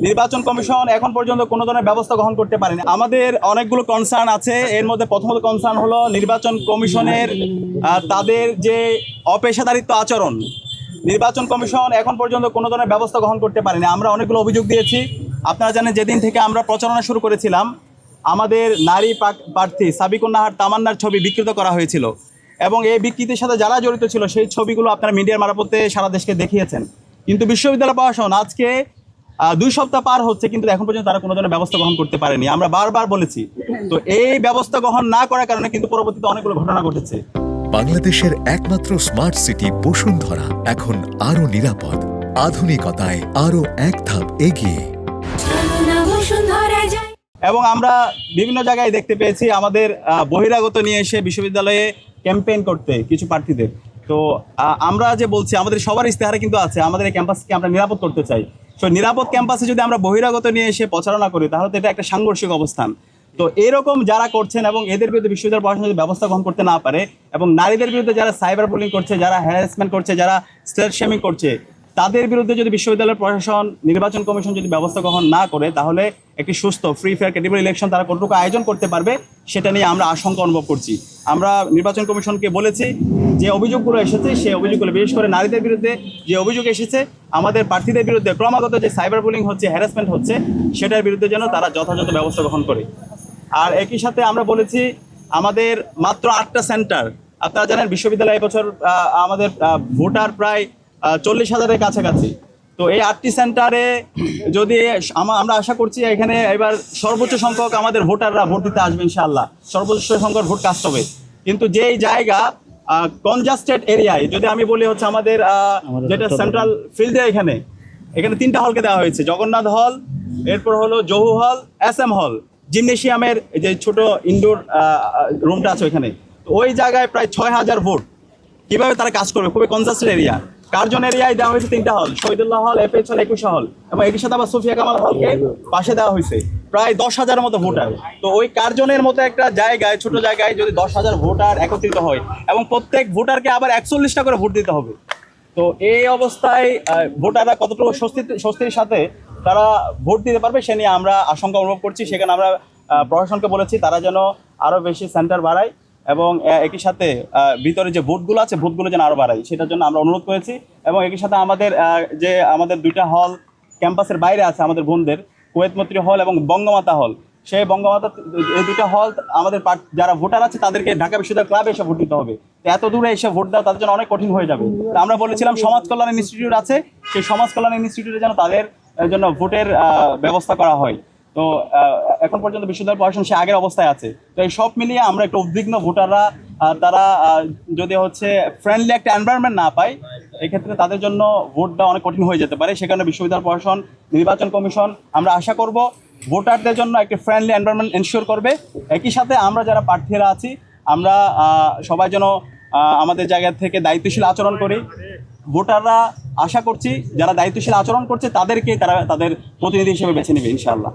নির্বাচন কমিশন এখন পর্যন্ত কোনো ধরনের ব্যবস্থা গ্রহণ করতে পারেনি। আমাদের অনেকগুলো কনসার্ন আছে। এর মধ্যে প্রথমত কনসার্ন হলো নির্বাচন কমিশনের তাদের যে অপেশাদারিত্ব আচরণ। নির্বাচন কমিশন এখন পর্যন্ত কোনো ধরনের ব্যবস্থা গ্রহণ করতে পারেনি। আমরা অনেকগুলো অভিযোগ দিয়েছি। আপনারা জানেন, যেদিন থেকে আমরা প্রচারণা শুরু করেছিলাম, আমাদের নারী প্রার্থী সাবিকুন নাহার তামান্নার ছবি বিকৃত করা হয়েছিল এবং এই বিকৃতির সাথে যারা জড়িত ছিল সেই ছবিগুলো আপনারা মিডিয়ার মারফতে সারা দেশকে দেখিয়েছেন। কিন্তু বিশ্ববিদ্যালয় প্রশাসন আজকে 2 সপ্তাহ পার হচ্ছে, কিন্তু এখন পর্যন্ত তারা কোনো ধরনের ব্যবস্থা গ্রহণ করতে পারেনি। আমরা বারবার বলেছি। তো এই ব্যবস্থা গ্রহণ না করার কারণে কিন্তু পরবর্তীতে অনেকগুলো ঘটনা ঘটেছে। বাংলাদেশের একমাত্র স্মার্ট সিটি বসুন্ধরা এখন আরো নিরাপদ, আধুনিকতায় আরো এক ধাপ এগিয়ে। এবং আমরা বিভিন্ন জায়গায় দেখতে পেয়েছি আমাদের বহিরাগত নিয়ে এসে বিশ্ববিদ্যালয়ে ক্যাম্পেইন করতে কিছু প্রার্থীদের। তো আমরা যে বলছি, আমাদের সবার ইস্তেহারে কিন্তু আছে আমাদের এই ক্যাম্পাসকে আমরা নিরাপদ করতে চাই। তো নিরাপদ ক্যাম্পাসে যদি আমরা বহিরাগত নিয়ে এসে প্রচারণা করি, তাহলে তো এটা একটা সাংঘর্ষিক অবস্থান। তো এরকম যারা করছেন এবং এদের বিরুদ্ধে বিশ্ববিদ্যালয় প্রশাসন যদি ব্যবস্থা গ্রহণ করতে না পারে, এবং নারীদের বিরুদ্ধে যারা সাইবার বুলিং করছে, যারা হ্যারাসমেন্ট করছে, যারা স্লেট শেমিং করছে, তাদের বিরুদ্ধে যদি বিশ্ববিদ্যালয় প্রশাসন, নির্বাচন কমিশন যদি ব্যবস্থা গ্রহণ না করে, তাহলে একটি সুস্থ, ফ্রি, ফেয়ার, ক্রেডিবল ইলেকশন তারা কতটুকু আয়োজন করতে পারবে সেটা নিয়ে আমরা আশঙ্কা অনুভব করছি। আমরা নির্বাচন কমিশনকে বলেছি যে অভিযোগগুলো এসেছে, সেই অভিযোগগুলো, বিশেষ করে নারীদের বিরুদ্ধে যে অভিযোগ এসেছে, আমাদের প্রার্থীদের বিরুদ্ধে ক্রমাগত যে সাইবার বুলিং হচ্ছে, হ্যারাসমেন্ট হচ্ছে, সেটার বিরুদ্ধে যেন তারা যথাযথ ব্যবস্থা গ্রহণ করে। আর একই সাথে আমরা বলেছি আমাদের মাত্র 8টা সেন্টার, আপনারা জানেন বিশ্ববিদ্যালয়ে এবছর আমাদের ভোটার প্রায় 40,000-এর কাছাকাছি। তো এই 8টি সেন্টারে যদি আমরা আশা করছি এখানে এবার সর্বোচ্চ সংখ্যক আমাদের ভোটাররা ভোট দিতে আসবে ইনশাআল্লাহ, সর্বোচ্চ সংখ্যক ভোট কাস্ট হবে। কিন্তু যেই জায়গা কনজাস্টেড এরিয়ায়, যদি আমি বলি হচ্ছে আমাদের যেটা সেন্ট্রাল ফিল্ডে, এখানে 3টা হলকে দেওয়া হয়েছে, জগন্নাথ হল, এরপর হলো জহু হল, SM হল, জিমনেশিয়ামের যে ছোট ইনডোর রুমটা আছে ওইখানে। তো ওই জায়গায় প্রায় 6,000 ভোট। কীভাবে তারা কাজ করবে? খুবই কনজাস্টেড এরিয়া। কার্জন এরিয়ায় দেওয়া হয়েছে 3টা হল, শহীদুল্লাহ হল, FH হল, 21 হল, এবং এটির সাথে আবার সুফিয়া কামাল হলকে পাশে দেওয়া হয়েছে, প্রায় 10,000-এর মতো ভোটার। তো ওই কার্জনের মতো একটা জায়গায়, ছোট জায়গায় যদি 10,000 ভোটার একত্রিত হয় এবং প্রত্যেক ভোটারকে আবার 41টা করে ভোট দিতে হবে, তো এই অবস্থায় ভোটাররা কতটুকু স্বস্তির সাথে তারা ভোট দিতে পারবে সে নিয়ে আমরা আশঙ্কা অনুভব করছি। সেখানে আমরা প্রশাসনকে বলেছি তারা যেন আরও বেশি সেন্টার বাড়ায় এবং একই সাথে ভিতরে যে ভোটগুলো আছে, ভোটগুলো যেন আরও বাড়ায়, সেটার জন্য আমরা অনুরোধ করেছি। এবং একই সাথে আমাদের 2টা হল ক্যাম্পাসের বাইরে আছে আমাদের বোনদের, কুয়েত মৈত্রী হল এবং বঙ্গমাতা হল। সেই বঙ্গমাতা, এই 2টা হল আমাদের যারা ভোটার আছে তাদেরকে ঢাকা বিশ্ববিদ্যালয় ক্লাবে এসে ভোট দিতে হবে। তো এত দূরে এসে ভোট দেওয়া তাদের জন্য অনেক কঠিন হয়ে যাবে। তো আমরা বলেছিলাম সমাজ কল্যাণ ইনস্টিটিউট আছে, সেই সমাজ কল্যাণ ইনস্টিটিউটে যেন তাদের জন্য ভোটের ব্যবস্থা করা হয়। তো এখন পর্যন্ত বিশ্ববিদ্যালয় প্রশাসন সে আগের অবস্থায় আছে। তো এই সব মিলিয়ে আমরা একটু উদ্বিগ্ন, ভোটাররা তারা যদি হচ্ছে ফ্রেন্ডলি একটা এনভায়রনমেন্ট না পায়, এক্ষেত্রে তাদের জন্য ভোটটা অনেক কঠিন হয়ে যেতে পারে। সেখানে বিশ্ববিদ্যালয় প্রশাসন, নির্বাচন কমিশন, আমরা আশা করব ভোটারদের জন্য একটি ফ্রেন্ডলি এনভায়রনমেন্ট এনশিওর করবে। একই সাথে আমরা যারা প্রার্থীরা আছি, আমরা সবাই যেন আমাদের জায়গা থেকে দায়িত্বশীল আচরণ করি। ভোটাররা আশা করছি যারা দায়িত্বশীল আচরণ করছে তাদেরকে তারা তাদের প্রতিনিধি হিসেবে বেছে নেবে ইনশাআল্লাহ।